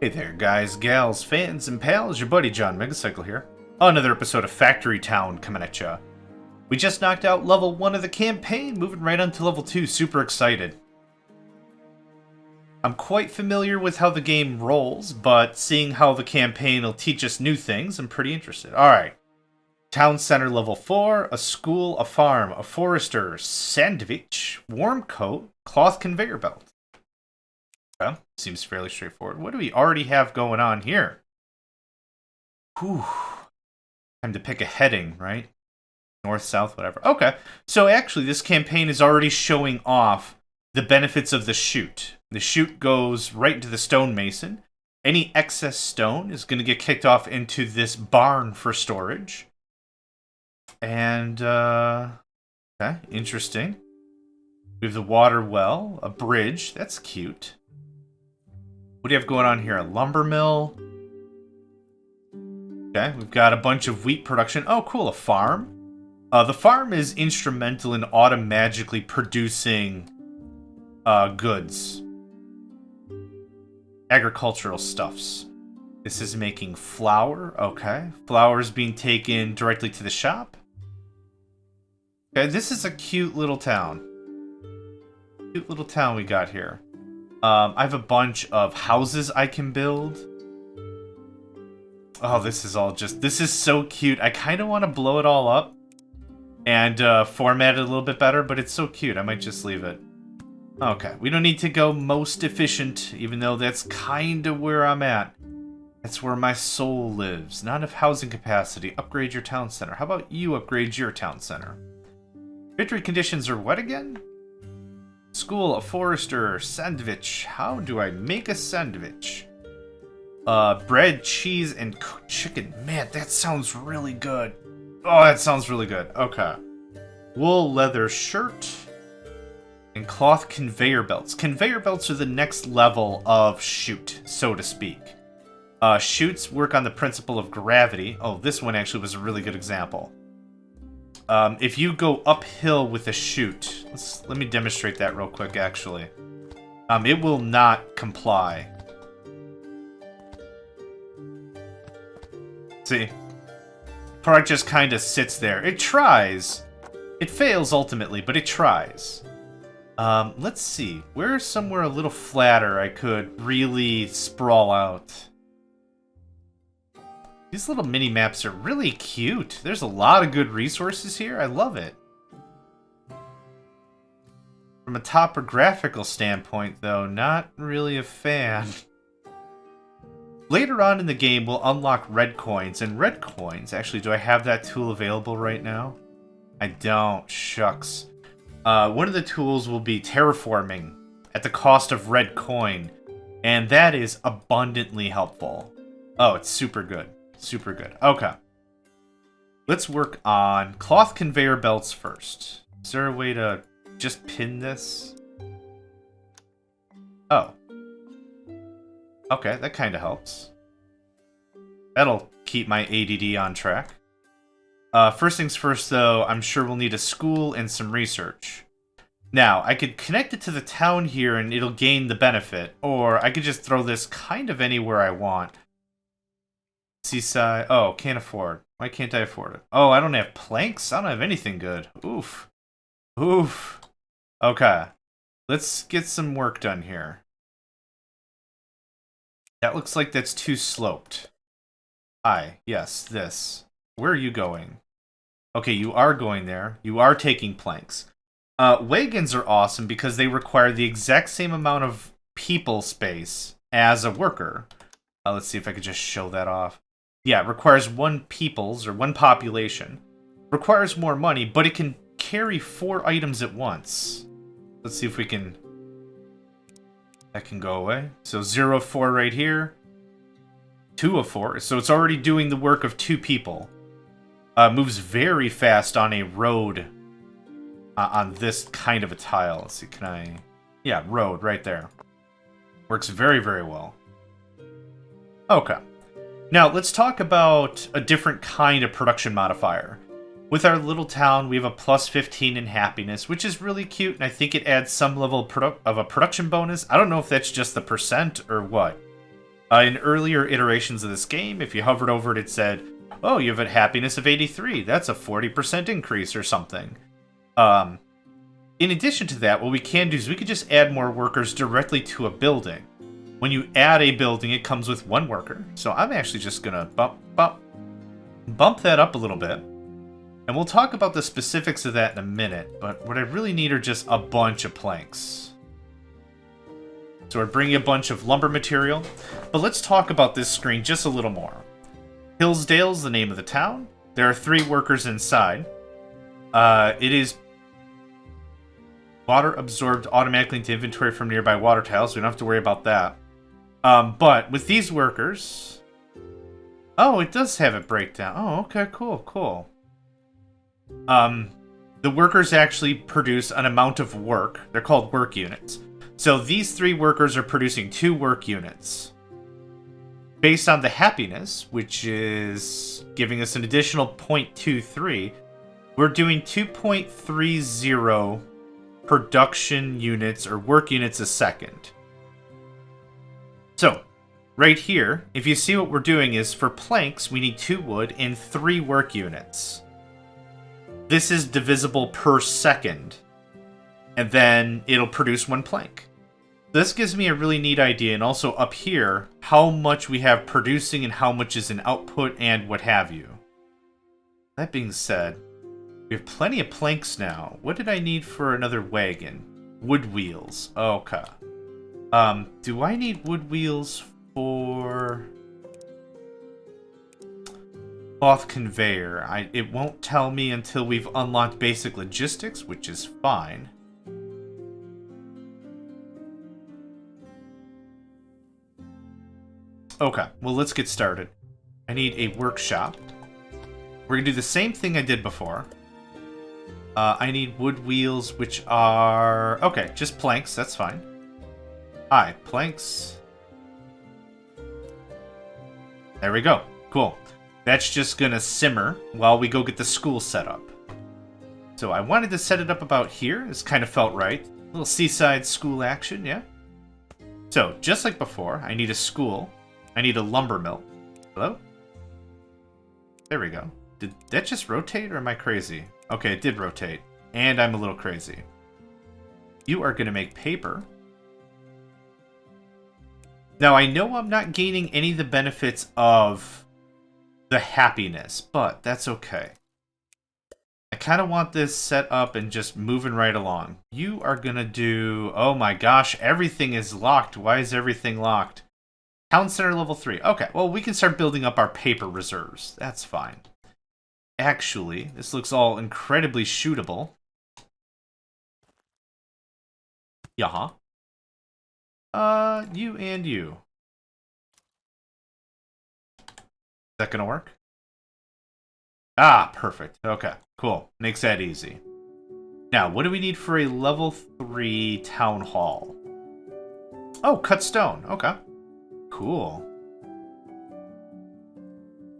Hey there, guys, gals, fans, and pals. Your buddy John Megacycle here. Another episode of Factory Town coming at ya. We just knocked out level 1 of the campaign, moving right on to level 2. Super excited. I'm quite familiar with how the game rolls, but seeing how the campaign will teach us new things, I'm pretty interested. Alright. Town Center level 4, a school, a farm, a forester, sandwich, warm coat, cloth conveyor belt. Okay, seems fairly straightforward. What do we already have going on here? Whew. Time to pick a heading, right? North, south, whatever. Okay, so actually this campaign is already showing off the benefits of the chute. The chute goes right into the stonemason. Any excess stone is going to get kicked off into this barn for storage. And, okay, interesting. We have the water well, a bridge. That's cute. What do you have going on here? A lumber mill. Okay, we've got a bunch of wheat production. Oh, cool, a farm. The farm is instrumental in automagically producing goods. Agricultural stuffs. This is making flour. Okay, flour is being taken directly to the shop. Okay, this is a cute little town. Cute little town we got here. I have a bunch of houses I can build. Oh, this is so cute. I kind of want to blow it all up and format it a little bit better, but it's so cute. I might just leave it. Okay, we don't need to go most efficient, even though that's kind of where I'm at. That's where my soul lives. Not enough housing capacity. Upgrade your town center. How about you upgrade your town center? Victory conditions are what again? School, a forester, sandwich. How do I make a sandwich? Bread, cheese, and cooked chicken. Man, that sounds really good. Oh, that sounds really good. Okay. Wool, leather shirt, and cloth conveyor belts. Conveyor belts are the next level of chute, so to speak. Chutes work on the principle of gravity. Oh, this one actually was a really good example. If you go uphill with a chute, let me demonstrate that real quick, actually. It will not comply. See? Product just kind of sits there. It tries. It fails ultimately, but it tries. Let's see. Where's somewhere a little flatter I could really sprawl out? These little mini-maps are really cute. There's a lot of good resources here. I love it. From a topographical standpoint, though, not really a fan. Later on in the game, we'll unlock red coins. And red coins, actually, do I have that tool available right now? I don't. Shucks. One of the tools will be terraforming at the cost of red coin. And that is abundantly helpful. Oh, it's super good. Super good. Okay. Let's work on cloth conveyor belts first. Is there a way to just pin this? Oh. Okay, that kind of helps. That'll keep my ADD on track. First things first, though, I'm sure we'll need a school and some research. Now, I could connect it to the town here and it'll gain the benefit, or I could just throw this kind of anywhere I want. Seaside. Oh, can't afford. Why can't I afford it? Oh, I don't have planks? I don't have anything good. Oof. Oof. Okay. Let's get some work done here. That looks like that's too sloped. Yes, this. Where are you going? Okay, you are going there. You are taking planks. Wagons are awesome because they require the exact same amount of people space as a worker. Let's see if I could just show that off. Yeah, it requires one peoples, or one population. Requires more money, but it can carry 4 items at once. Let's see if we can... That can go away. So 0 of 4 right here. 2 of 4. So it's already doing the work of 2 people. Moves very fast on a road. On this kind of a tile. Let's see, can I... Yeah, road, right there. Works very, very well. Okay. Now, let's talk about a different kind of production modifier. With our little town, we have a plus 15 in happiness, which is really cute, and I think it adds some level of a production bonus. I don't know if that's just the percent or what. In earlier iterations of this game, if you hovered over it, it said, oh, you have a happiness of 83. That's a 40% increase or something. In addition to that, what we can do is we could just add more workers directly to a building. When you add a building, it comes with one worker. So I'm actually just going to bump that up a little bit. And we'll talk about the specifics of that in a minute, but what I really need are just a bunch of planks. So we're bringing a bunch of lumber material, but let's talk about this screen just a little more. Hillsdale's the name of the town. There are 3 workers inside. It is water absorbed automatically into inventory from nearby water tiles, so we don't have to worry about that. But with these workers... Oh, it does have it break down. Oh, okay, cool. The workers actually produce an amount of work. They're called work units. So these 3 workers are producing 2 work units. Based on the happiness, which is giving us an additional 0.23, we're doing 2.30 production units or work units a second. So, right here, if you see what we're doing is for planks, we need 2 wood and 3 work units. This is divisible per second, and then it'll produce 1 plank. This gives me a really neat idea, and also up here, how much we have producing and how much is in output and what have you. That being said, we have plenty of planks now. What did I need for another wagon? Wood wheels. Okay. Do I need wood wheels for... cloth conveyor? It won't tell me until we've unlocked basic logistics, which is fine. Okay, well, let's get started. I need a workshop. We're gonna do the same thing I did before. I need wood wheels, which are... okay, just planks, that's fine. Hi, planks. There we go, cool. That's just gonna simmer while we go get the school set up. So I wanted to set it up about here. This kind of felt right. A little seaside school action, yeah? So, just like before, I need a school. I need a lumber mill. Hello? There we go. Did that just rotate, or am I crazy? Okay, it did rotate. And I'm a little crazy. You are gonna make paper. Now, I know I'm not gaining any of the benefits of the happiness, but that's okay. I kind of want this set up and just moving right along. You are gonna do... oh my gosh, everything is locked. Why is everything locked? Town Center level 3. Okay, well, we can start building up our paper reserves. That's fine. Actually, this looks all incredibly shootable. Yaha. You and you. Is that gonna work? Ah, perfect. Okay, cool. Makes that easy. Now, what do we need for a level 3 town hall? Oh, cut stone. Okay. Cool.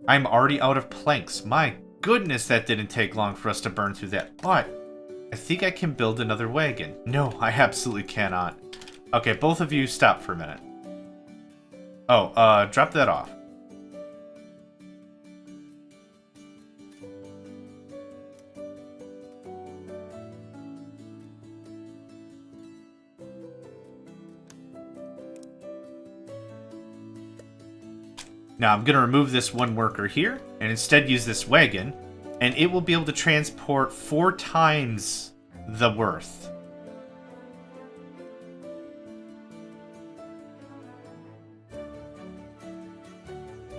I'm already out of planks. My goodness, that didn't take long for us to burn through that. But I think I can build another wagon. No, I absolutely cannot. Okay, both of you stop for a minute. Oh, drop that off. Now I'm going to remove this one worker here and instead use this wagon, and it will be able to transport 4 times the worth.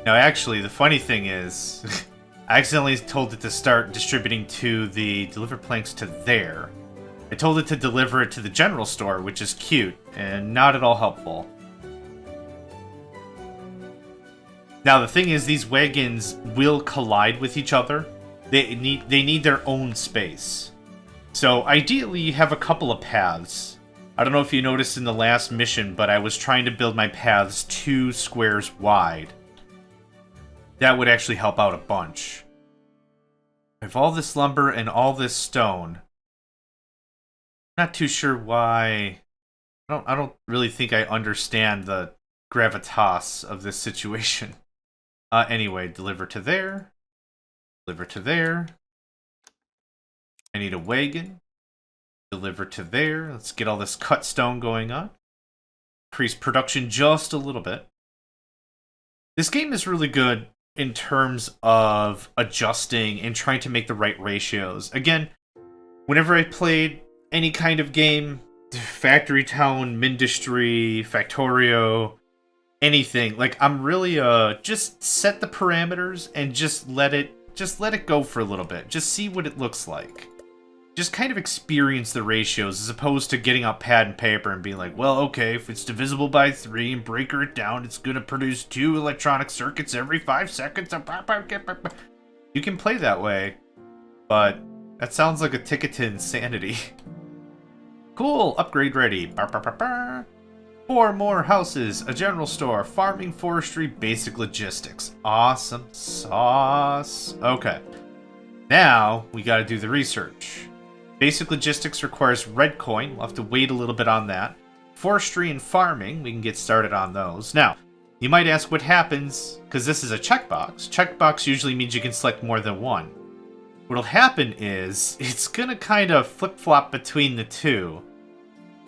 Now actually, the funny thing is, I accidentally told it to start distributing to the deliver planks to there. I told it to deliver it to the general store, which is cute, and not at all helpful. Now, the thing is, these wagons will collide with each other. They need their own space. So, ideally, you have a couple of paths. I don't know if you noticed in the last mission, but I was trying to build my paths 2 squares wide. That would actually help out a bunch. I have all this lumber and all this stone. I'm not too sure why... I don't really think I understand the gravitas of this situation. Anyway, deliver to there. Deliver to there. I need a wagon. Deliver to there. Let's get all this cut stone going on. Increase production just a little bit. This game is really good in terms of adjusting and trying to make the right ratios. Again, whenever I played any kind of game, Factory Town, Mindustry, Factorio, anything, like I'm really just set the parameters and just let it go for a little bit. Just see what it looks like. Just kind of experience the ratios as opposed to getting out pad and paper and being like, well, okay, if it's divisible by 3 and breaker it down, it's going to produce 2 electronic circuits every 5 seconds. You can play that way, but that sounds like a ticket to insanity. Cool, upgrade ready. 4 more houses, a general store, farming, forestry, basic logistics. Awesome sauce. Okay, now we got to do the research. Basic logistics requires red coin. We'll have to wait a little bit on that. Forestry and farming, we can get started on those. Now, you might ask what happens, because this is a checkbox. Checkbox usually means you can select more than one. What'll happen is, it's going to kind of flip-flop between the two,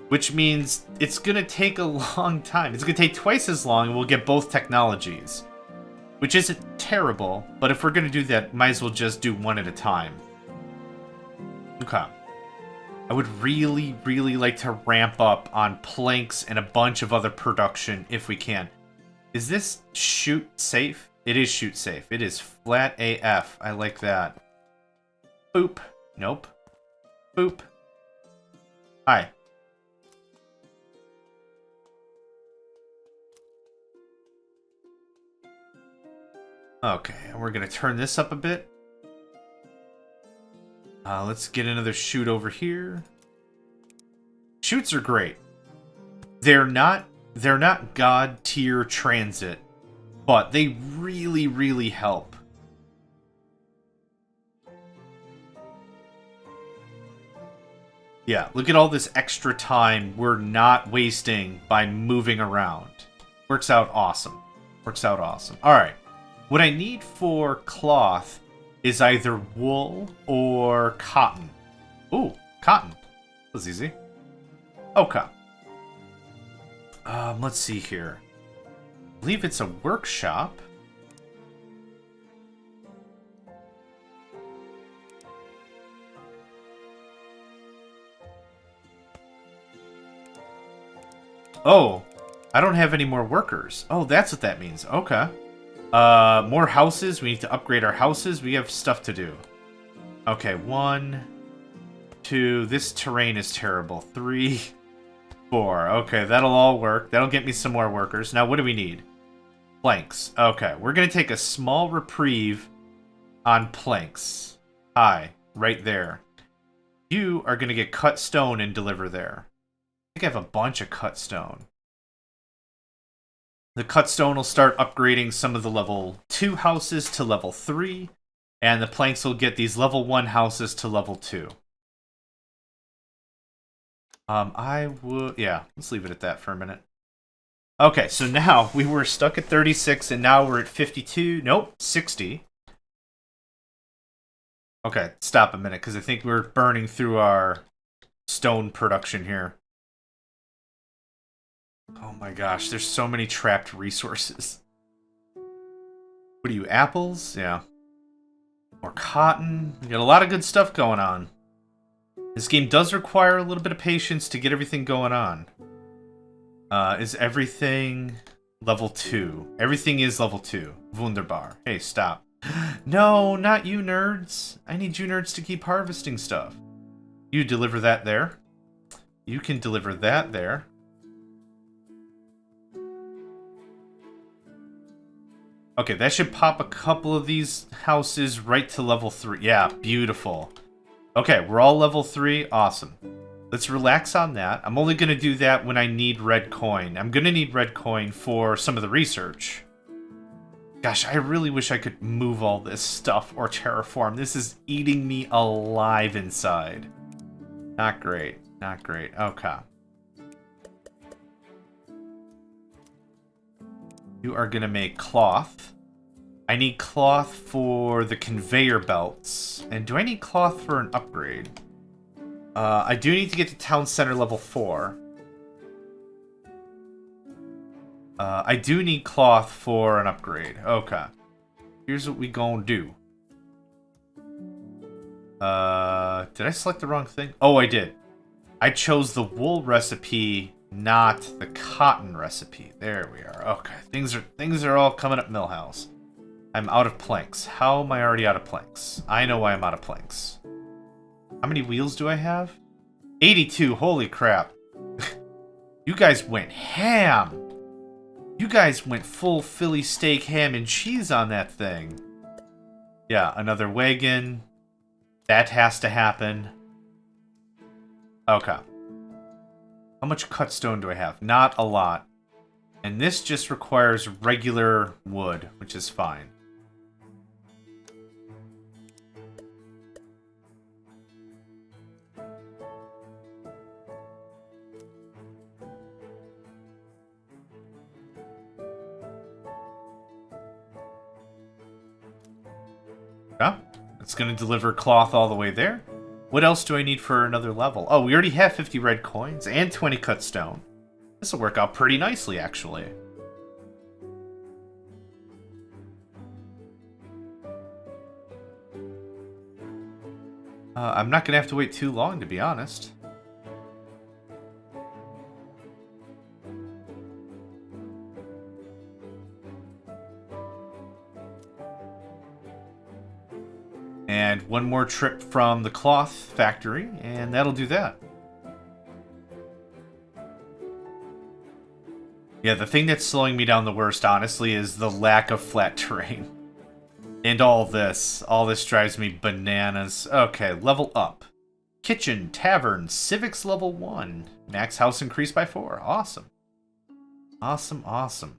which means it's going to take a long time. It's going to take twice as long, and we'll get both technologies, which isn't terrible, but if we're going to do that, might as well just do one at a time. Okay. I would really, really like to ramp up on planks and a bunch of other production if we can. Is this shoot safe? It is shoot safe. It is flat AF. I like that. Boop. Nope. Boop. Hi. Okay, and we're going to turn this up a bit. Let's get another chute over here. Chutes are great. They're not god tier transit, but they really, really help. Yeah, look at all this extra time we're not wasting by moving around. Works out awesome. Works out awesome. All right. What I need for cloth is either wool or cotton. Ooh, cotton. That was easy. Okay. Let's see here. I believe it's a workshop. Oh, I don't have any more workers. Oh, that's what that means. Okay. More houses. We need to upgrade our houses. We have stuff to do. Okay, 1, 2. This terrain is terrible. 3, 4. Okay, that'll all work. That'll get me some more workers. Now, what do we need? Planks. Okay, we're going to take a small reprieve on planks. Hi, right there. You are going to get cut stone and deliver there. I think I have a bunch of cut stone. The cut stone will start upgrading some of the level 2 houses to level 3, and the planks will get these level 1 houses to level 2. Yeah, let's leave it at that for a minute. Okay, so now we were stuck at 36, and now we're at 52. Nope, 60. Okay, stop a minute, because I think we're burning through our stone production here. Oh my gosh, there's so many trapped resources. What are you, apples? Yeah. More cotton. We got a lot of good stuff going on. This game does require a little bit of patience to get everything going on. Is everything level 2? Everything is level 2. Wunderbar. Hey, stop. No, not you nerds. I need you nerds to keep harvesting stuff. You deliver that there. You can deliver that there. Okay, that should pop a couple of these houses right to level 3. Yeah, beautiful. Okay, we're all level 3. Awesome. Let's relax on that. I'm only going to do that when I need red coin. I'm going to need red coin for some of the research. Gosh, I really wish I could move all this stuff or terraform. This is eating me alive inside. Not great. Not great. Okay. You are going to make cloth. I need cloth for the conveyor belts. And do I need cloth for an upgrade? I do need to get to town center level 4. I do need cloth for an upgrade. Okay. Here's what we gonna do. Did I select the wrong thing? Oh, I did. I chose the wool recipe, not the cotton recipe. There we are. Okay. Things are all coming up Millhouse. I'm out of planks. How am I already out of planks? I know why I'm out of planks. How many wheels do I have? 82. Holy crap. You guys went ham. You guys went full Philly steak, ham, and cheese on that thing. Yeah, another wagon. That has to happen. Okay. How much cut stone do I have? Not a lot. And this just requires regular wood, which is fine. Yeah, it's going to deliver cloth all the way there. What else do I need for another level? Oh, we already have 50 red coins and 20 cut stone. This will work out pretty nicely, actually. I'm not going to have to wait too long, to be honest. And one more trip from the cloth factory, and that'll do that. Yeah, the thing that's slowing me down the worst, honestly, is the lack of flat terrain. And all this drives me bananas. Okay, level up. Kitchen, tavern, civics level 1. Max house increased by 4. Awesome. Awesome, awesome.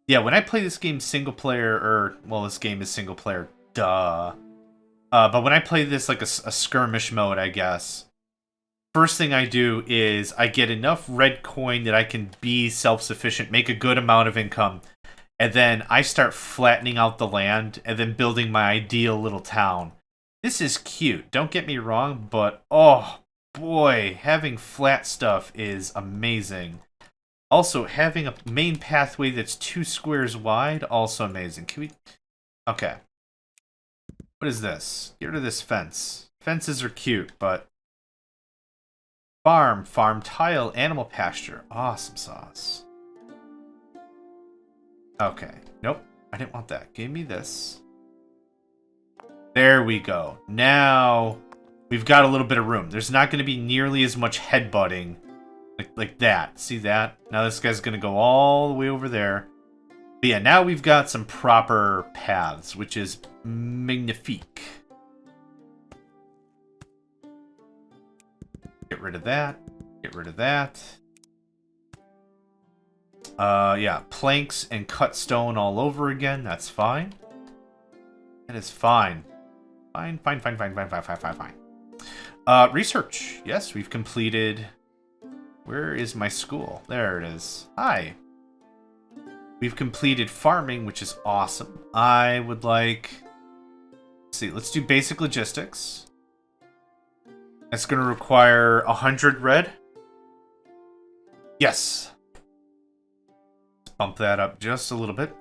Yeah, when I play this game single player, well, this game is single player, duh. But when I play this like a skirmish mode, I guess, first thing I do is I get enough red coin that I can be self-sufficient, make a good amount of income, and then I start flattening out the land and then building my ideal little town. This is cute, don't get me wrong, but oh boy, having flat stuff is amazing. Also, having a main pathway that's 2 squares wide, also amazing. Can we... Okay. What is this? Get rid of this fence. Fences are cute, but... Farm, tile, animal pasture. Awesome sauce. Okay. Nope. I didn't want that. Give me this. There we go. Now, we've got a little bit of room. There's not going to be nearly as much headbutting like that. See that? Now this guy's going to go all the way over there. But yeah, now we've got some proper paths, which is magnifique. Get rid of that. Get rid of that. Yeah, planks and cut stone all over again. That's fine. That is fine. Fine. Research. Yes, we've completed... Where is my school? There it is. Hi. We've completed farming, which is awesome. I would like... Let's see, let's do basic logistics. That's going to require 100 red. Yes. Let's bump that up just a little bit.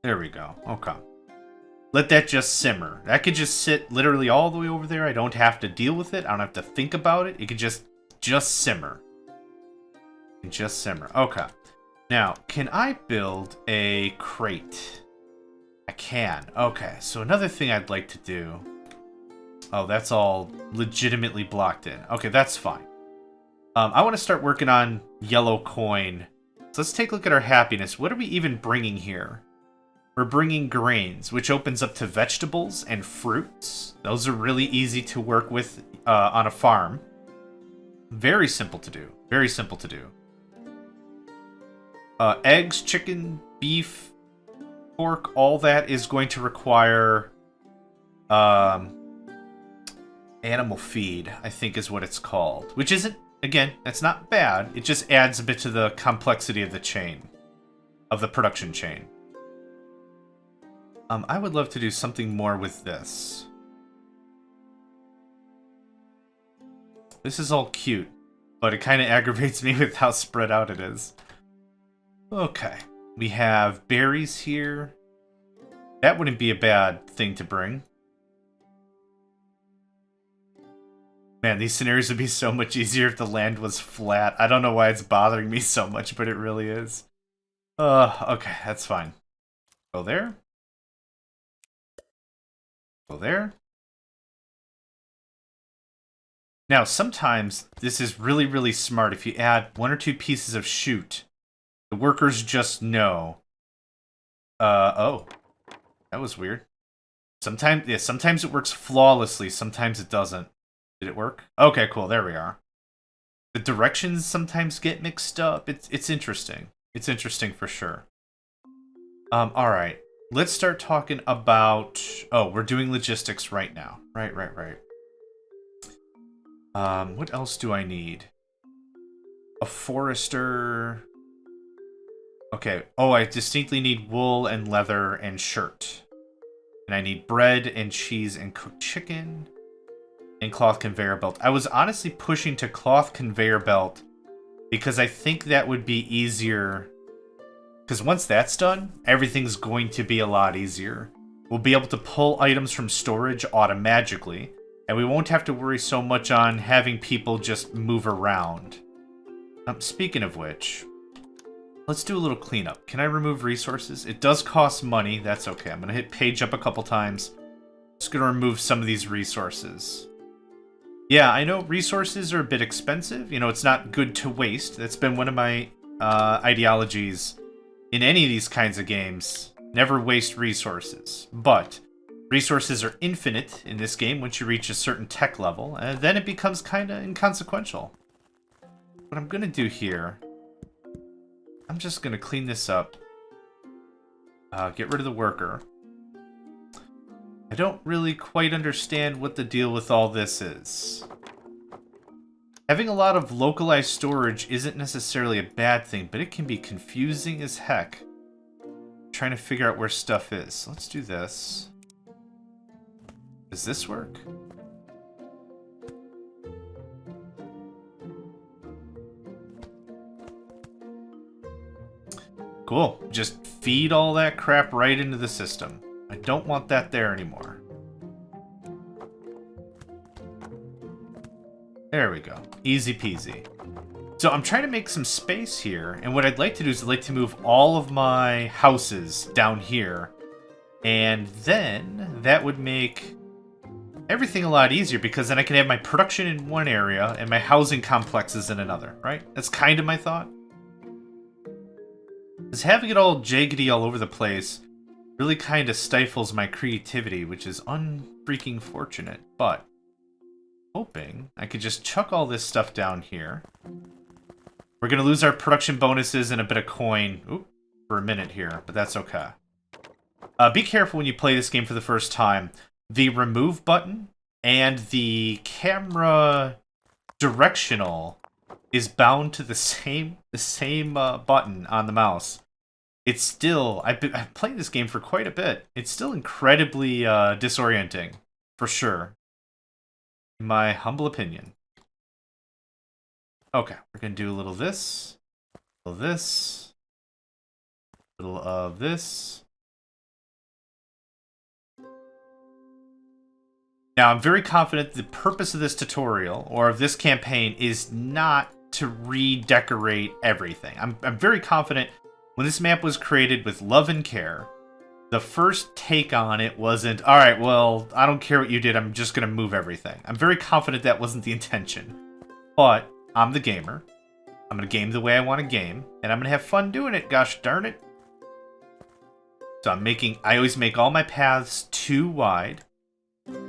There we go. Okay. Let that just simmer. That could just sit literally all the way over there. I don't have to deal with it. I don't have to think about it. It could just simmer. Just simmer. Okay. Now, can I build a crate? I can. Okay. So another thing I'd like to do... Oh, that's all legitimately blocked in. Okay, that's fine. I want to start working on yellow coin. So let's take a look at our happiness. What are we even bringing here? We're bringing grains, which opens up to vegetables and fruits. Those are really easy to work with on a farm. Very simple to do. Very simple to do. Eggs, chicken, beef, pork, all that is going to require animal feed, I think is what it's called. Which isn't again, that's not bad. It just adds a bit to the complexity of the chain, of the production chain. I would love to do something more with this. This is all cute, but it kind of aggravates me with how spread out it is. Okay, we have berries here. That wouldn't be a bad thing to bring. Man, these scenarios would be so much easier if the land was flat. I don't know why it's bothering me so much, but it really is. Okay, that's fine. Go there. Go there. Now, sometimes this is really, really smart. If you add 1 or 2 pieces of chute, the workers just know. Oh. That was weird. Sometimes it works flawlessly, sometimes it doesn't. Did it work? Okay, cool, there we are. The directions sometimes get mixed up. It's interesting. It's interesting for sure. Alright. Let's start talking about... Oh, we're doing logistics right now. Right. What else do I need? A forester... Okay. Oh, I distinctly need wool and leather and shirt. And I need bread and cheese and cooked chicken. And cloth conveyor belt. I was honestly pushing to cloth conveyor belt because I think that would be easier. Because once that's done, everything's going to be a lot easier. We'll be able to pull items from storage automatically, and we won't have to worry so much on having people just move around. Speaking of which, let's do a little cleanup. Can I remove resources? It does cost money. That's okay. I'm going to hit page up a couple times. Just going to remove some of these resources. Yeah, I know resources are a bit expensive. You know, it's not good to waste. That's been one of my ideologies in any of these kinds of games. Never waste resources. But resources are infinite in this game once you reach a certain tech level, and then it becomes kind of inconsequential. What I'm going to do here, I'm just going to clean this up. Get rid of the worker. I don't really quite understand what the deal with all this is. Having a lot of localized storage isn't necessarily a bad thing, but it can be confusing as heck. Trying to figure out where stuff is. Let's do this. Does this work? Cool. Just feed all that crap right into the system. I don't want that there anymore. There we go. Easy peasy. So I'm trying to make some space here, and what I'd like to do is I'd like to move all of my houses down here, and then that would make everything a lot easier, because then I can have my production in one area and my housing complexes in another, right? That's kind of my thought. Because having it all jaggedy all over the place really kind of stifles my creativity, which is unfreaking fortunate, but hoping I could just chuck all this stuff down here. We're going to lose our production bonuses and a bit of coin for a minute here, but that's okay. Be careful when you play this game for the first time. The remove button and the camera directional is bound to the same button on the mouse. It's still, I've played this game for quite a bit. It's still incredibly disorienting, for sure. In my humble opinion. Okay, we're going to do a little this, a little this, a little of this. Now, I'm very confident the purpose of this tutorial, or of this campaign, is not to redecorate everything. I'm very confident when this map was created with love and care, the first take on it wasn't, alright, well, I don't care what you did, I'm just going to move everything. I'm very confident that wasn't the intention. But I'm the gamer. I'm going to game the way I want to game, and I'm going to have fun doing it, gosh darn it. So I always make all my paths too wide.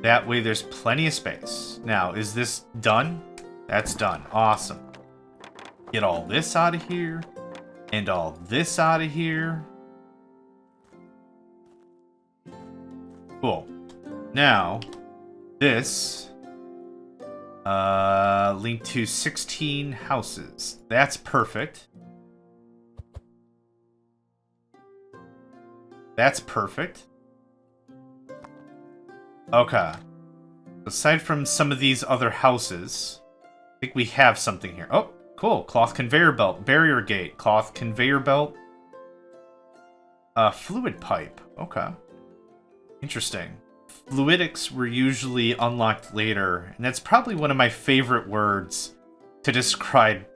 That way there's plenty of space. Now, is this done? That's done. Awesome. Get all this out of here. And all this out of here. Cool. Now, this Link to 16 houses. That's perfect. That's perfect. Okay. Aside from some of these other houses, I think we have something here. Oh, cool. Cloth conveyor belt. Barrier gate. Cloth conveyor belt. Fluid pipe. Okay. Interesting. Fluidics were usually unlocked later, and that's probably one of my favorite words to describe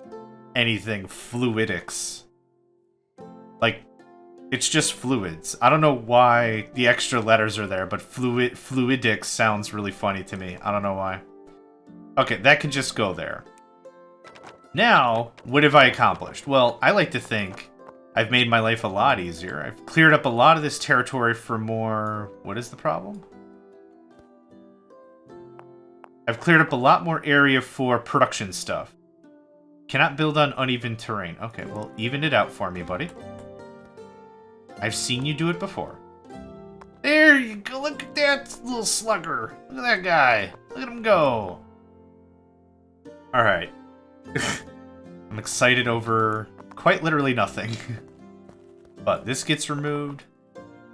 anything. Fluidics. Like, it's just fluids. I don't know why the extra letters are there, but fluidics sounds really funny to me. I don't know why. Okay, that can just go there. Now, what have I accomplished? Well, I like to think I've made my life a lot easier. I've cleared up a lot of this territory for more... What is the problem? I've cleared up a lot more area for production stuff. Cannot build on uneven terrain. Okay, well, even it out for me, buddy. I've seen you do it before. There you go. Look at that little slugger. Look at that guy. Look at him go. Alright. I'm excited over quite literally nothing. But this gets removed.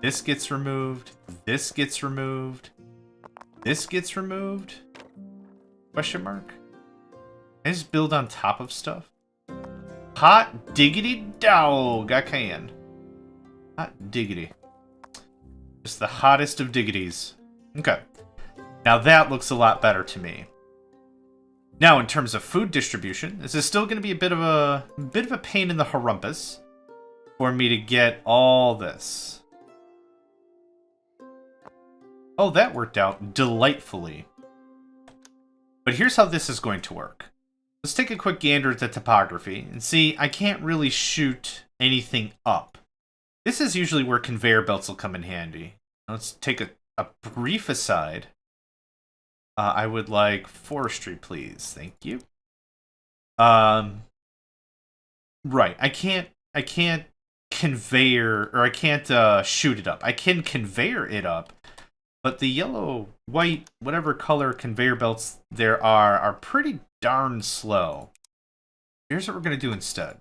This gets removed. This gets removed. This gets removed? Question mark? Can I just build on top of stuff? Hot diggity dog. I can. Hot diggity. Just the hottest of diggities. Okay. Now that looks a lot better to me. Now, in terms of food distribution, this is still going to be a bit of a pain in the harumpus for me to get all this. Oh, that worked out delightfully. But here's how this is going to work. Let's take a quick gander at the topography and see. I can't really shoot anything up. This is usually where conveyor belts will come in handy. Let's take a brief aside. I would like forestry, please. Thank you. Right. I can't conveyor, or I can't shoot it up. I can conveyor it up, but the yellow, white, whatever color conveyor belts there are pretty darn slow. Here's what we're going to do instead.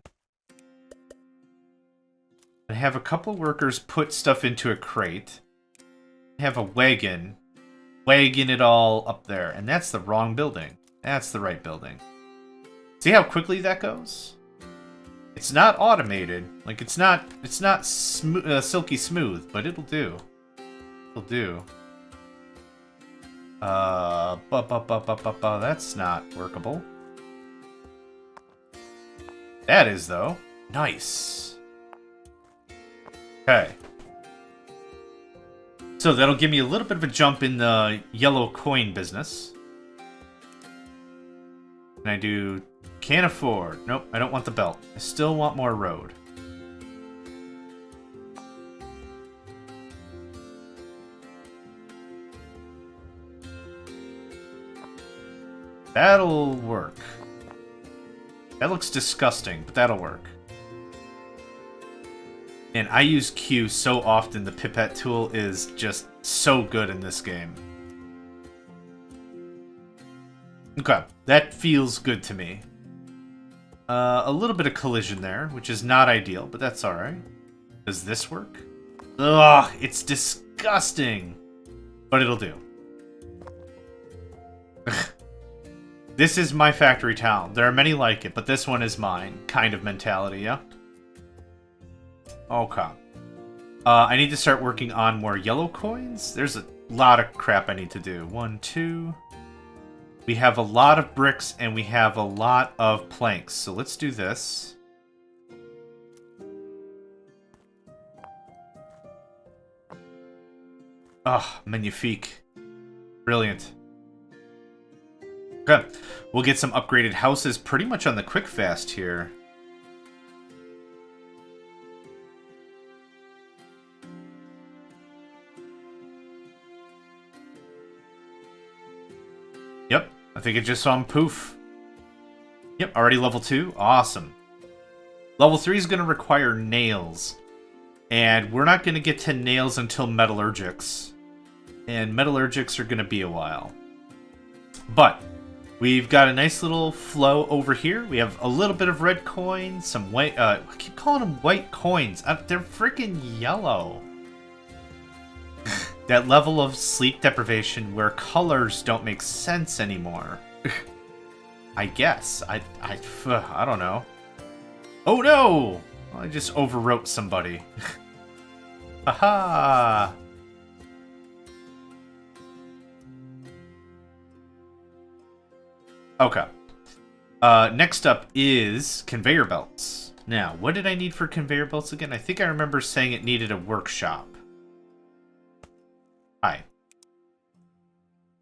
I have a couple workers put stuff into a crate. I have a wagon it all up there, and that's the wrong building. That's the right building. See how quickly that goes? It's not automated, like it's not silky smooth, but it'll do. It'll do. That's not workable. That is though. Nice. Okay. So that'll give me a little bit of a jump in the yellow coin business. Can I do... Can't afford. Nope, I don't want the belt. I still want more road. That'll work. That looks disgusting, but that'll work. And I use Q so often, the pipette tool is just so good in this game. Okay, that feels good to me. A little bit of collision there, which is not ideal, but that's alright. Does this work? Ugh, it's disgusting! But it'll do. This is my factory town. There are many like it, but this one is mine. Kind of mentality, yeah? Okay. I need to start working on more yellow coins. There's a lot of crap I need to do. 1, 2... We have a lot of bricks, and we have a lot of planks. So let's do this. Ah, magnifique. Brilliant. Okay. We'll get some upgraded houses pretty much on the quick fast here. Yep. I think it just saw him poof. Yep, already level 2. Awesome. Level 3 is going to require nails. And we're not going to get to nails until metallurgics. And metallurgics are going to be a while. But We've got a nice little flow over here. We have a little bit of red coins, some white, I keep calling them white coins. They're freaking yellow. That level of sleep deprivation where colors don't make sense anymore. I guess. I don't know. Oh no! I just overwrote somebody. Haha! Okay. Next up is conveyor belts. Now, what did I need for conveyor belts again? I think I remember saying it needed a workshop. Hi.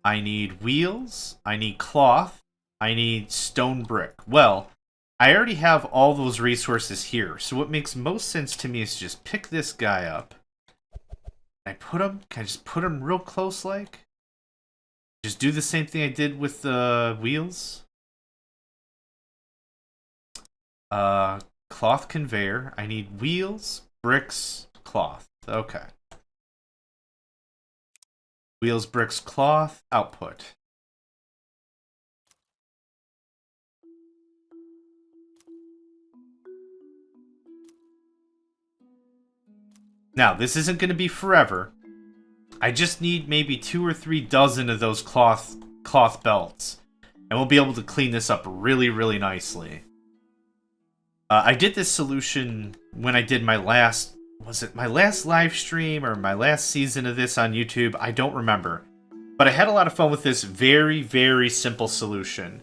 I need wheels. I need cloth. I need stone brick. Well, I already have all those resources here, so what makes most sense to me is just pick this guy up. Can I just put him real close like? Just do the same thing I did with the wheels. Cloth conveyor. I need wheels, bricks, cloth. Okay. Wheels, bricks, cloth, output. Now, this isn't going to be forever. I just need maybe 2 or 3 dozen of those cloth belts. And we'll be able to clean this up really, really nicely. I did this solution when I did my last... Was it my last live stream or my last season of this on YouTube? I don't remember. But I had a lot of fun with this very, very simple solution.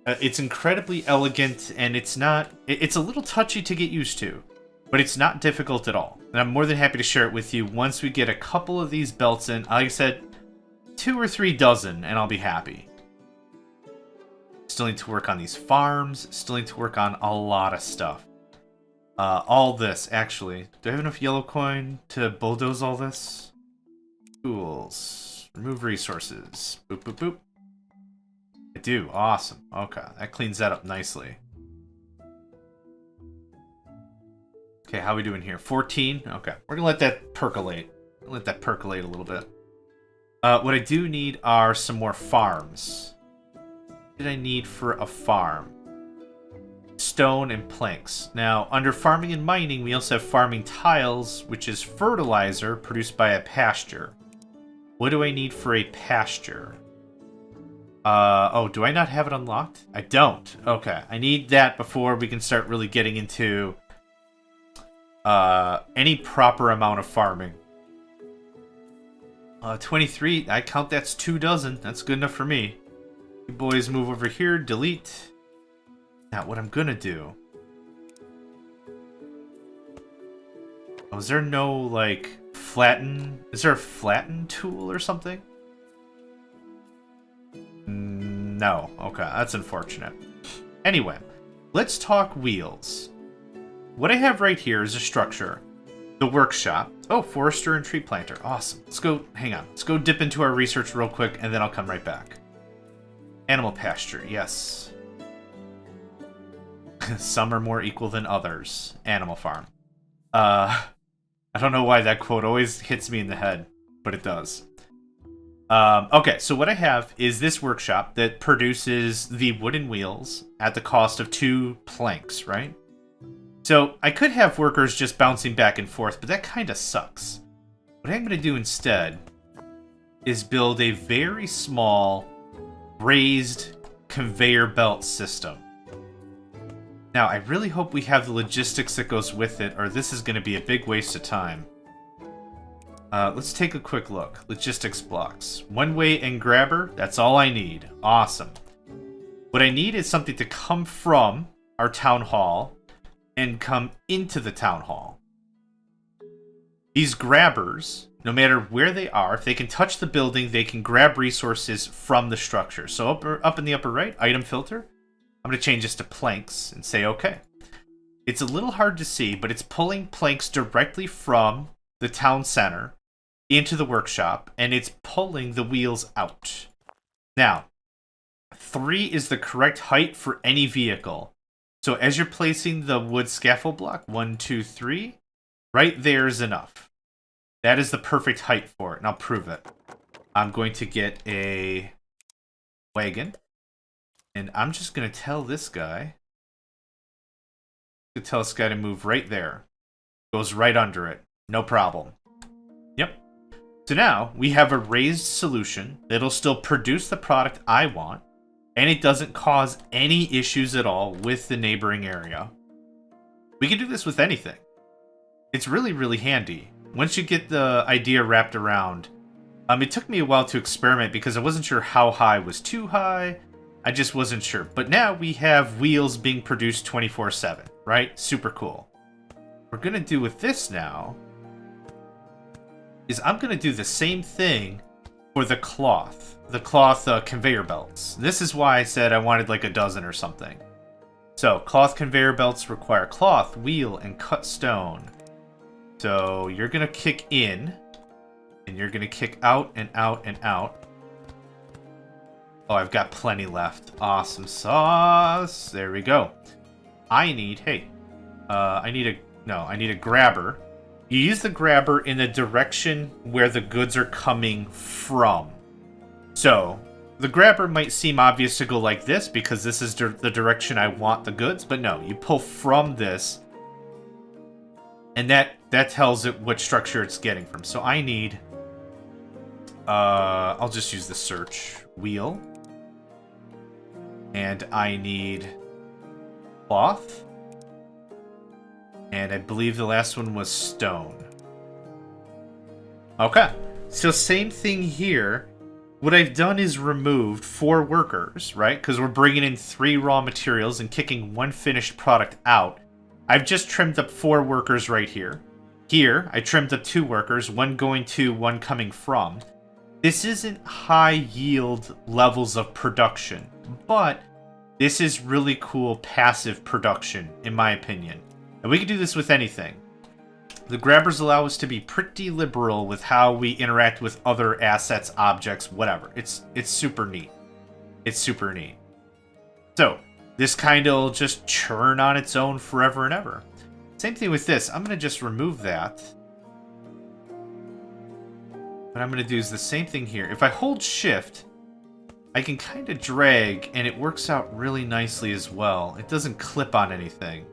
It's incredibly elegant, and it's not... It's a little touchy to get used to. But it's not difficult at all. And I'm more than happy to share it with you once we get a couple of these belts in. Like I said, 2 or 3 dozen, and I'll be happy. Still need to work on these farms. Still need to work on a lot of stuff. All this, actually. Do I have enough yellow coin to bulldoze all this? Tools. Remove resources. Boop, boop, boop. I do. Awesome. Okay, that cleans that up nicely. Okay, how are we doing here? 14? Okay, we're gonna let that percolate. Let that percolate a little bit. What I do need are some more farms. What did I need for a farm? Stone and planks. Now, under farming and mining, we also have farming tiles, which is fertilizer produced by a pasture. What do I need for a pasture? Oh, do I not have it unlocked? I don't. Okay, I need that before we can start really getting into any proper amount of farming. 23, I count that's 2 dozen. That's good enough for me. You boys move over here, delete. Now, what I'm gonna do... Oh, is there no, like, flatten... Is there a flatten tool or something? No. Okay, that's unfortunate. Anyway, let's talk wheels. What I have right here is a structure. The workshop. Oh, forester and tree planter. Awesome. Let's go, hang on. Let's go dip into our research real quick, and then I'll come right back. Animal pasture, yes. Some are more equal than others. Animal farm. I don't know why that quote always hits me in the head, but it does. Okay, so what I have is this workshop that produces the wooden wheels at the cost of 2 planks, right? So I could have workers just bouncing back and forth, but that kind of sucks. What I'm going to do instead is build a very small raised conveyor belt system. Now, I really hope we have the logistics that goes with it, or this is going to be a big waste of time. Let's take a quick look. Logistics blocks. One-way and grabber, that's all I need. Awesome. What I need is something to come from our town hall and come into the town hall. These grabbers, no matter where they are, if they can touch the building, they can grab resources from the structure. So up in the upper right, item filter, I'm going to change this to planks and say okay. It's a little hard to see, but it's pulling planks directly from the town center into the workshop, and it's pulling the wheels out. Now, 3 is the correct height for any vehicle. So as you're placing the wood scaffold block, 1, 2, 3, right there is enough. That is the perfect height for it, and I'll prove it. I'm going to get a wagon. And I'm just going to tell this guy. Tell this guy to move right there. Goes right under it. No problem. Yep. So now we have a raised solution that'll still produce the product I want, and it doesn't cause any issues at all with the neighboring area. We can do this with anything. It's really, really handy. Once you get the idea wrapped around, it took me a while to experiment because I wasn't sure how high was too high. I just wasn't sure. But now we have wheels being produced 24/7, right? Super cool. What we're going to do with this now is I'm going to do the same thing for the cloth conveyor belts. This is why I said I wanted like a dozen or something. So cloth conveyor belts require cloth, wheel, and cut stone. So you're going to kick in, and you're going to kick out and out and out. Oh, I've got plenty left. Awesome sauce. There we go. I need a grabber. You use the grabber in the direction where the goods are coming from. So, the grabber might seem obvious to go like this because this is the direction I want the goods, but no, you pull from this, and that tells it what structure it's getting from. So I need, I'll just use the search wheel, and I need cloth. And I believe the last one was stone. Okay, so same thing here. What I've done is removed 4 workers, right? Because we're bringing in 3 raw materials and kicking 1 finished product out. I've just trimmed up 4 workers right here. Here, I trimmed up 2 workers, 1 going to, 1 coming from. This isn't high yield levels of production, but this is really cool passive production, in my opinion. And we can do this with anything. The grabbers allow us to be pretty liberal with how we interact with other assets, objects, whatever. It's super neat. It's super neat. So, this kind of just churn on its own forever and ever. Same thing with this. I'm going to just remove that. What I'm going to do is the same thing here. If I hold shift, I can kind of drag, and it works out really nicely as well. It doesn't clip on anything.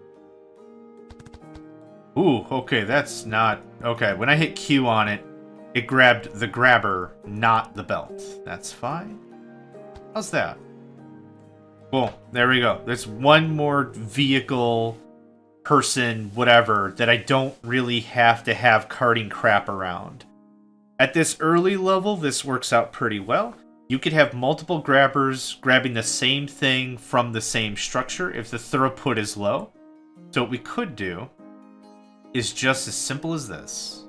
Ooh, okay, that's not... Okay, when I hit Q on it, it grabbed the grabber, not the belt. That's fine. How's that? Cool, there we go. There's one more vehicle, person, whatever, that I don't really have to have carting crap around. At this early level, this works out pretty well. You could have multiple grabbers grabbing the same thing from the same structure if the throughput is low. So what we could do is just as simple as this.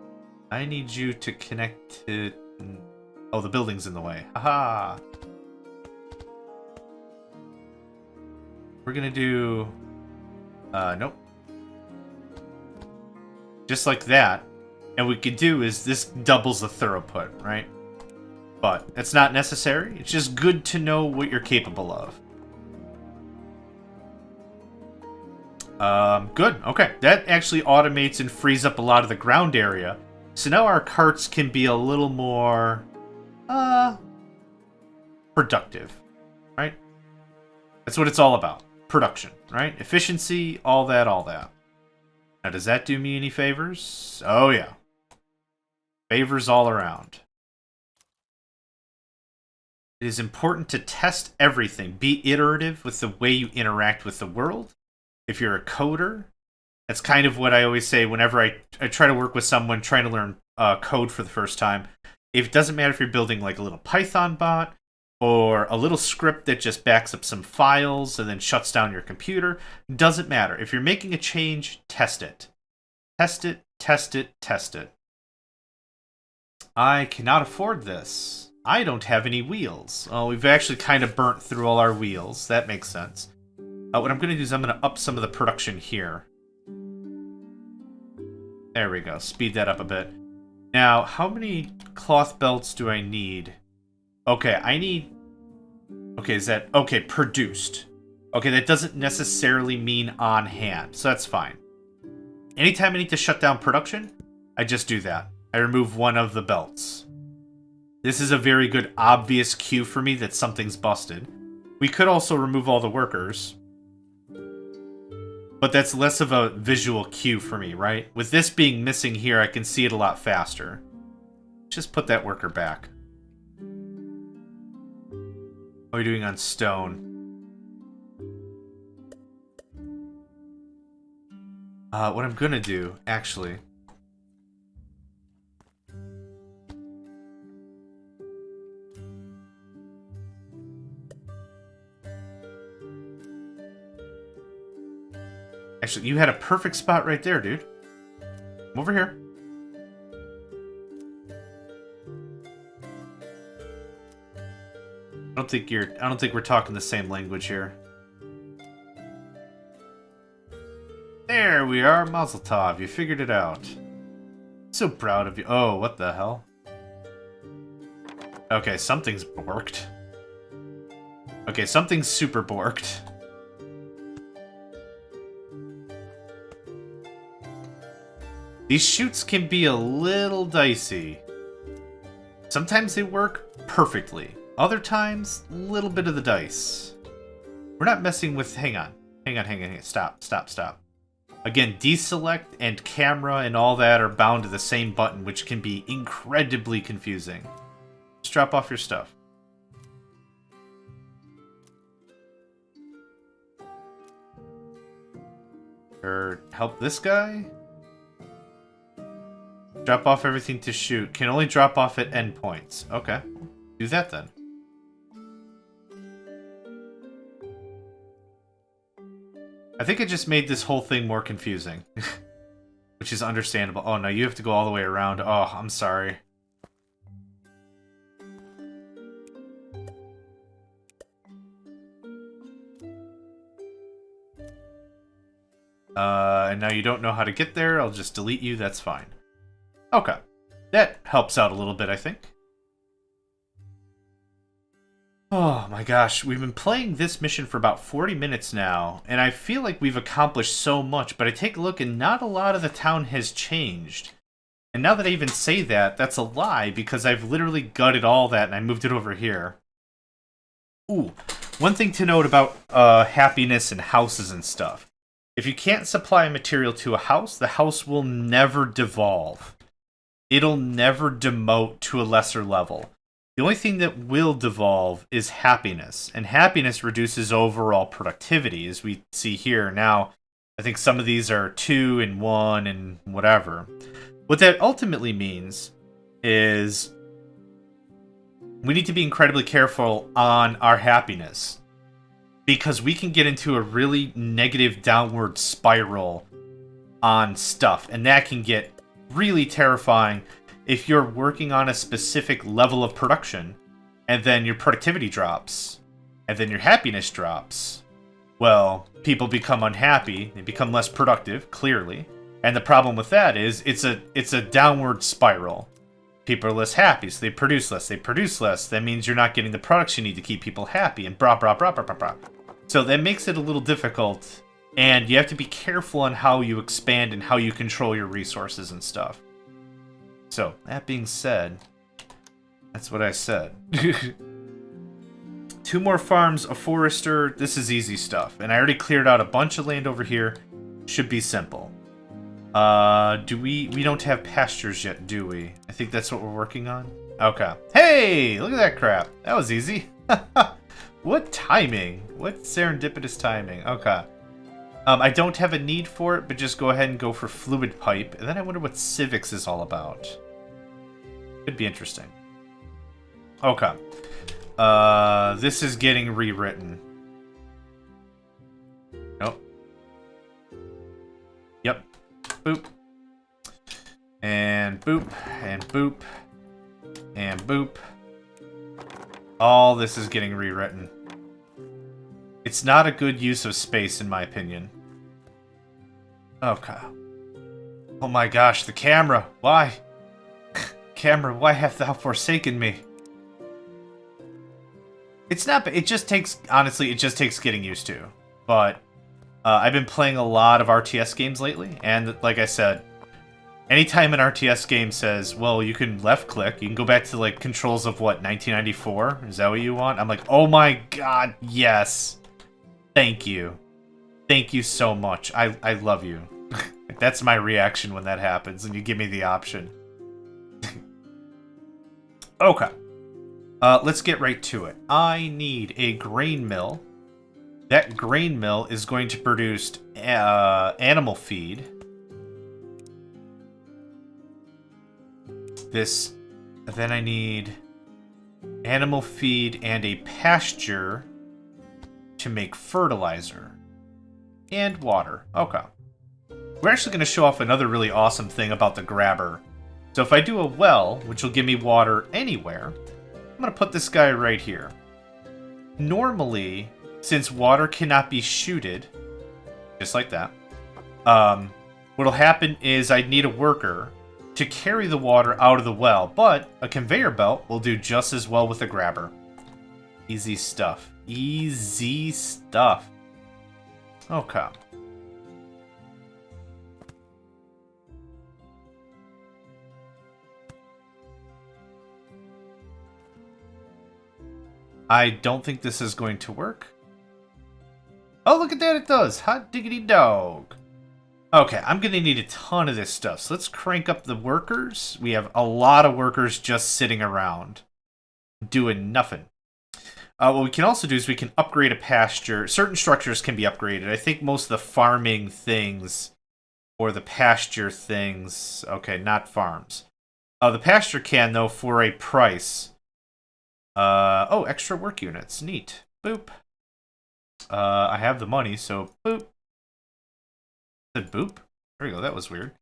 I need you to connect to... Oh, the building's in the way. Haha! We're gonna do... Nope. Just like that. And what we could do is this doubles the throughput, right? But it's not necessary. It's just good to know what you're capable of. Good. Okay. That actually automates and frees up a lot of the ground area. So now our carts can be a little more, productive, right? That's what it's all about. Production, right? Efficiency, all that, all that. Now, does that do me any favors? Oh, yeah. Favors all around. It is important to test everything. Be iterative with the way you interact with the world. If you're a coder, that's kind of what I always say whenever I try to work with someone trying to learn code for the first time. It doesn't matter if you're building like a little Python bot or a little script that just backs up some files and then shuts down your computer. Doesn't matter. If you're making a change, test it. Test it, test it, test it. I cannot afford this. I don't have any wheels. Oh, we've actually kind of burnt through all our wheels. That makes sense. What I'm going to do is I'm going to up some of the production here. There we go. Speed that up a bit. Now, how many cloth belts do I need? Okay, I need... Okay, is that... Okay, produced. Okay, that doesn't necessarily mean on hand, so that's fine. Anytime I need to shut down production, I just do that. I remove one of the belts. This is a very good obvious cue for me that something's busted. We could also remove all the workers. But that's less of a visual cue for me, right? With this being missing here, I can see it a lot faster. Just put that worker back. What are we doing on stone? What I'm gonna do, actually... Actually, you had a perfect spot right there, dude. Come over here. I don't think we're talking the same language here. There we are, Mazel Tov. You figured it out. So proud of you. Oh, what the hell? Okay, something's borked. Okay, something's super borked. These chutes can be a little dicey. Sometimes they work perfectly. Other times, a little bit of the dice. We're not messing with... Hang on. Stop. Again, deselect and camera and all that are bound to the same button, which can be incredibly confusing. Just drop off your stuff. Or help this guy? Drop off everything to shoot. Can only drop off at endpoints. Okay. Do that then. I think I just made this whole thing more confusing. Which is understandable. Oh no, you have to go all the way around. Oh, I'm sorry. And now you don't know how to get there. I'll just delete you. That's fine. Okay. That helps out a little bit, I think. Oh my gosh, we've been playing this mission for about 40 minutes now, and I feel like we've accomplished so much, but I take a look and not a lot of the town has changed. And now that I even say that, that's a lie, because I've literally gutted all that and I moved it over here. Ooh, one thing to note about happiness and houses and stuff. If you can't supply material to a house, the house will never devolve. It'll never demote to a lesser level. The only thing that will devolve is happiness, and happiness reduces overall productivity, as we see here. Now, I think some of these are 2 and 1 and whatever. What that ultimately means is we need to be incredibly careful on our happiness, because we can get into a really negative downward spiral on stuff, and that can get really terrifying if you're working on a specific level of production, and then your productivity drops, and then your happiness drops. Well, people become unhappy, they become less productive, clearly, and the problem with that is it's a downward spiral. People are less happy, so they produce less. That means you're not getting the products you need to keep people happy, and blah, blah, blah, blah, blah, blah. So that makes it a little difficult, and you have to be careful on how you expand and how you control your resources and stuff. So, that being said, that's what I said. 2 more farms, a forester, this is easy stuff. And I already cleared out a bunch of land over here. Should be simple. We don't have pastures yet, do we? I think that's what we're working on. Okay. Hey, look at that crap. That was easy. What timing? What serendipitous timing? Okay. I don't have a need for it, but just go ahead and go for fluid pipe. And then I wonder what civics is all about. Could be interesting. Okay. This is getting rewritten. Nope. Yep. Boop. And boop. And boop. And boop. All this is getting rewritten. It's not a good use of space, in my opinion. Okay. Oh my gosh, the camera. Why? Camera, why hast thou forsaken me? It's not... It just takes... Honestly, it just takes getting used to. But I've been playing a lot of RTS games lately, and like I said, Anytime an RTS game says, well, you can left click, you can go back to like controls of what, 1994? Is that what you want? I'm like, oh my god, yes. Thank you. Thank you so much. I love you. That's my reaction when that happens and you give me the option. Okay. Let's get right to it. I need a grain mill. That grain mill is going to produce animal feed. Then I need animal feed and a pasture to make fertilizer. And water. Okay. We're actually going to show off another really awesome thing about the grabber. So if I do a well, which will give me water anywhere, I'm going to put this guy right here. Normally, since water cannot be shooted, just like that, what'll happen is I'd need a worker to carry the water out of the well, but a conveyor belt will do just as well with a grabber. Easy stuff. Easy stuff. Okay. I don't think this is going to work. Oh, look at that, it does. Hot diggity dog. Okay, I'm going to need a ton of this stuff. So let's crank up the workers. We have a lot of workers just sitting around doing nothing. What we can also do is we can upgrade a pasture. Certain structures can be upgraded. I think most of the farming things or the pasture things... Okay, not farms. The pasture can, though, for a price. Oh, extra work units. Neat. Boop. I have the money, so boop. Said boop? There we go, that was weird.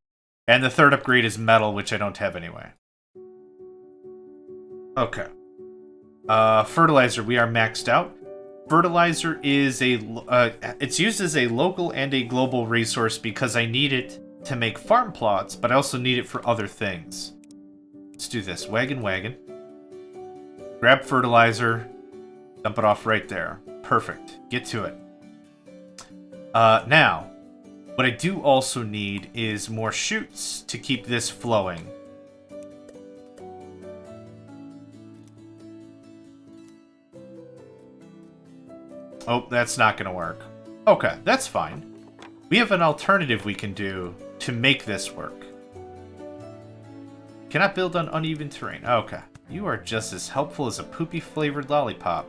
And the third upgrade is metal, which I don't have anyway. Okay. Fertilizer, we are maxed out. Fertilizer is it's used as a local and a global resource because I need it to make farm plots, but I also need it for other things. Let's do this. Wagon. Grab fertilizer. Dump it off right there. Perfect. Get to it. Now, what I do also need is more chutes to keep this flowing. Oh, that's not going to work. Okay, that's fine. We have an alternative we can do to make this work. Cannot build on uneven terrain. Okay. You are just as helpful as a poopy-flavored lollipop.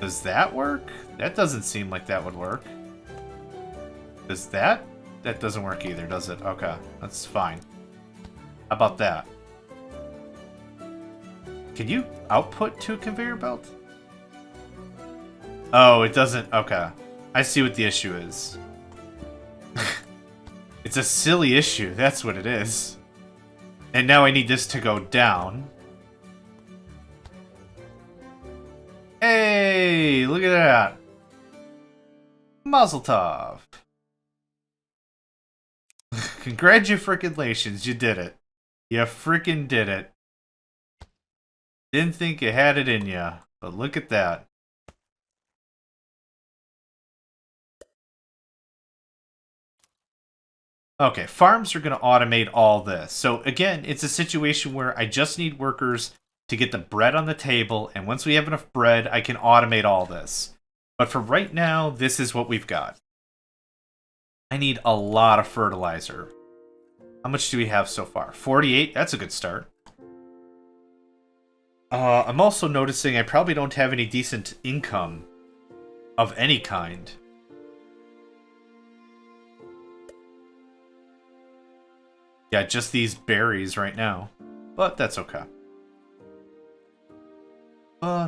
Does that work? That doesn't seem like that would work. Does that? That doesn't work either, does it? Okay, that's fine. How about that? Can you output to a conveyor belt? Oh, it doesn't. Okay. I see what the issue is. It's a silly issue. That's what it is. And now I need this to go down. Hey, look at that. Mazel tov. Congratulations, you did it. You freaking did it. Didn't think you had it in ya, but look at that. Okay, farms are going to automate all this. So again, it's a situation where I just need workers to get the bread on the table, and once we have enough bread, I can automate all this. But for right now, this is what we've got. I need a lot of fertilizer. How much do we have so far? 48? That's a good start. I'm also noticing I probably don't have any decent income of any kind. Yeah, just these berries right now. But that's okay. I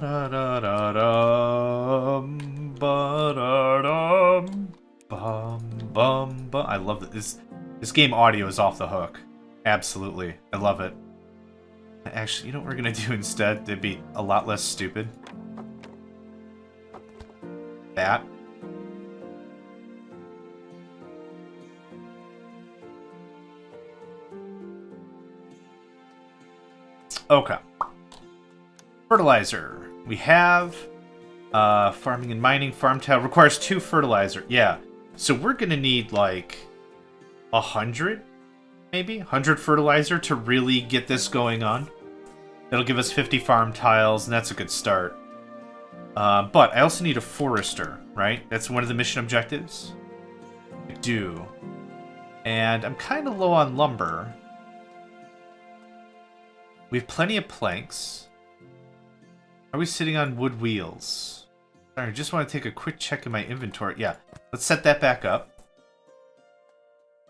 love this. This game audio is off the hook. Absolutely. I love it. Actually, you know what we're going to do instead? That'd be a lot less stupid. That. Okay. Fertilizer. We have Farming and mining, farm tile requires 2 fertilizer. Yeah. So we're gonna need like 100, maybe 100 fertilizer to really get this going on. That'll give us 50 farm tiles, and that's a good start. But I also need a forester, right? That's one of the mission objectives. I do. And I'm kind of low on lumber. We have plenty of planks. Are we sitting on wood wheels? Sorry, I just want to take a quick check in my inventory. Yeah, let's set that back up.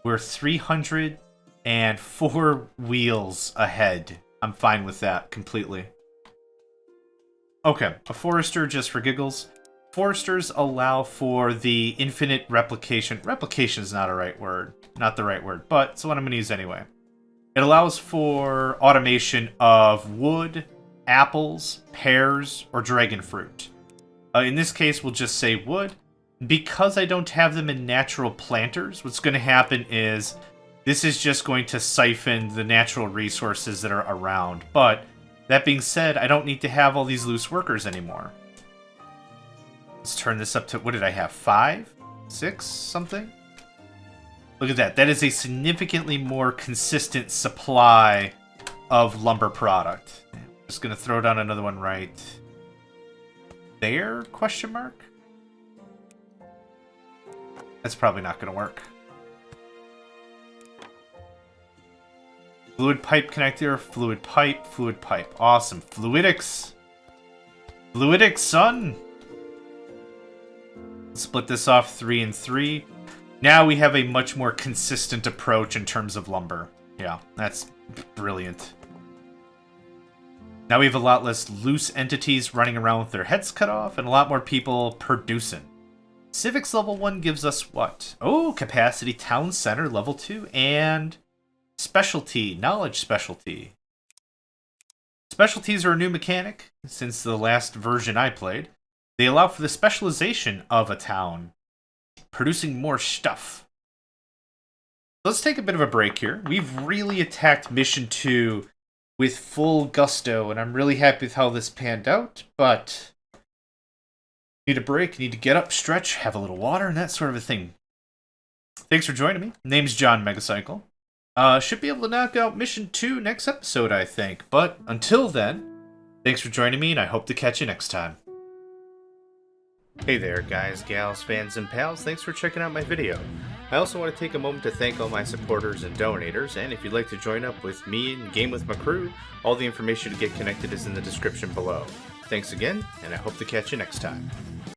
We're 304 wheels ahead. I'm fine with that completely. Okay, a forester just for giggles. Foresters allow for the infinite replication. Replication is not the right word, but it's what I'm going to use anyway. It allows for automation of wood, apples, pears, or dragon fruit. In this case, we'll just say wood. Because I don't have them in natural planters, what's going to happen is this is just going to siphon the natural resources that are around. But that being said, I don't need to have all these loose workers anymore. Let's turn this up to, what did I have, 5? 6? Something? Look at that. That is a significantly more consistent supply of lumber product. I'm just going to throw down another one right there, question mark? That's probably not going to work. Fluid pipe connector, fluid pipe, fluid pipe. Awesome. Fluidics. Fluidics, son! Split this off 3 and 3. Now we have a much more consistent approach in terms of lumber. Yeah, that's brilliant. Now we have a lot less loose entities running around with their heads cut off and a lot more people producing. Civics level 1 gives us what? Oh, capacity town center level 2 and specialty, knowledge specialty. Specialties are a new mechanic since the last version I played. They allow for the specialization of a town, producing more stuff. Let's take a bit of a break here. We've really attacked Mission 2 with full gusto, and I'm really happy with how this panned out, but need a break, need to get up, stretch, have a little water, and that sort of a thing. Thanks for joining me. Name's John Megacycle. Should be able to knock out Mission 2 next episode, I think. But until then, thanks for joining me, and I hope to catch you next time. Hey there, guys, gals, fans, and pals. Thanks for checking out my video. I also want to take a moment to thank all my supporters and donators, and if you'd like to join up with me and game with my crew, all the information to get connected is in the description below. Thanks again, and I hope to catch you next time.